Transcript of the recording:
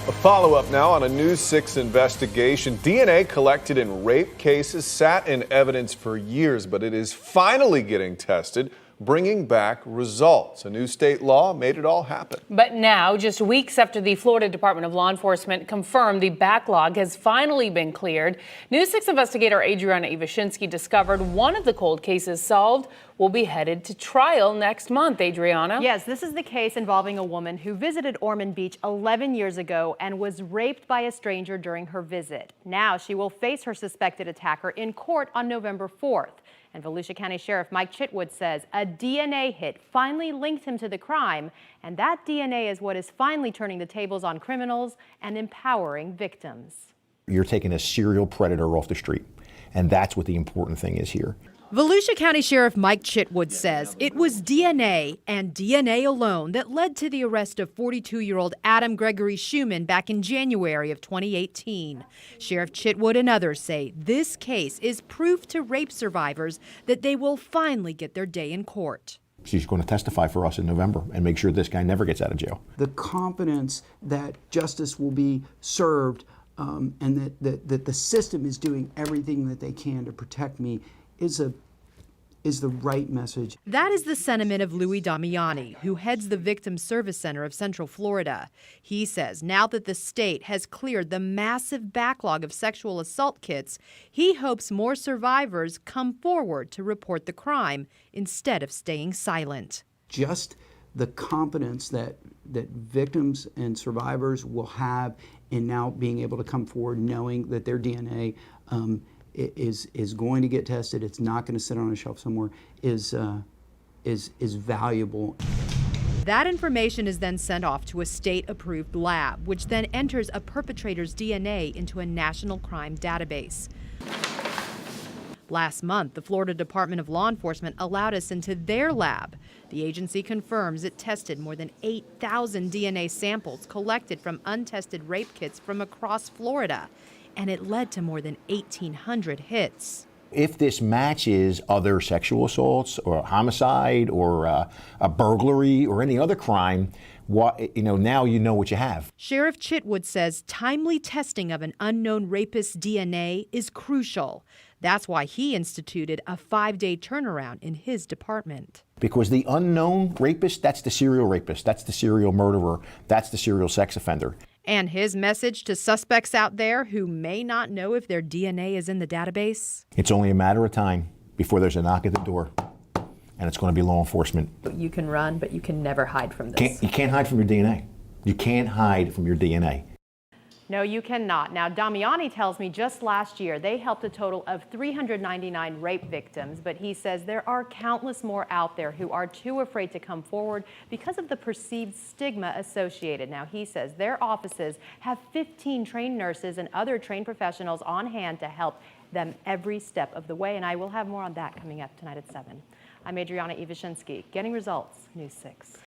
A follow-up now on a News 6 investigation. DNA collected in rape cases sat in evidence for years, but it is finally getting tested, bringing back results. A new state law made it all happen. But now, just weeks after the Florida Department of Law Enforcement confirmed the backlog has finally been cleared, News 6 investigator Adriana Ivashinsky discovered one of the cold cases solved will be headed to trial next month. Adriana? Yes, this is the case involving a woman who visited Ormond Beach 11 years ago and was raped by a stranger during her visit. Now she will face her suspected attacker in court on November 4th. And Volusia County Sheriff Mike Chitwood says a DNA hit finally linked him to the crime, and that DNA is what is finally turning the tables on criminals and empowering victims. You're taking a serial predator off the street, and that's what the important thing is here. Volusia County Sheriff Mike Chitwood says it was DNA and DNA alone that led to the arrest of 42-year-old Adam Gregory Schumann back in January of 2018. Sheriff Chitwood and others say this case is proof to rape survivors that they will finally get their day in court. She's going to testify for us in November and make sure this guy never gets out of jail. The confidence that justice will be served and that the system is doing everything that they can to protect me is the right message. That is the sentiment of Louis Damiani, who heads the Victim Service Center of Central Florida. He says now that the state has cleared the massive backlog of sexual assault kits, he hopes more survivors come forward to report the crime instead of staying silent. Just the confidence that victims and survivors will have in now being able to come forward knowing that their DNA is going to get tested, it's not going to sit on a shelf somewhere, is valuable. That information is then sent off to a state-approved lab, which then enters a perpetrator's DNA into a national crime database. Last month, the Florida Department of Law Enforcement allowed us into their lab. The agency confirms it tested more than 8,000 DNA samples collected from untested rape kits from across Florida, and it led to more than 1,800 hits. If this matches other sexual assaults or homicide or a burglary or any other crime, now you know what you have. Sheriff Chitwood says timely testing of an unknown rapist's DNA is crucial. That's why he instituted a 5-day turnaround in his department. Because the unknown rapist, that's the serial rapist, that's the serial murderer, that's the serial sex offender. And his message to suspects out there who may not know if their DNA is in the database? It's only a matter of time before there's a knock at the door, and it's going to be law enforcement. You can run, but you can never hide from this. You can't hide from your DNA. You can't hide from your DNA. No, you cannot. Now, Damiani tells me just last year they helped a total of 399 rape victims, but he says there are countless more out there who are too afraid to come forward because of the perceived stigma associated. Now, he says their offices have 15 trained nurses and other trained professionals on hand to help them every step of the way, and I will have more on that coming up tonight at 7. I'm Adriana Ivashinsky, getting results, News 6.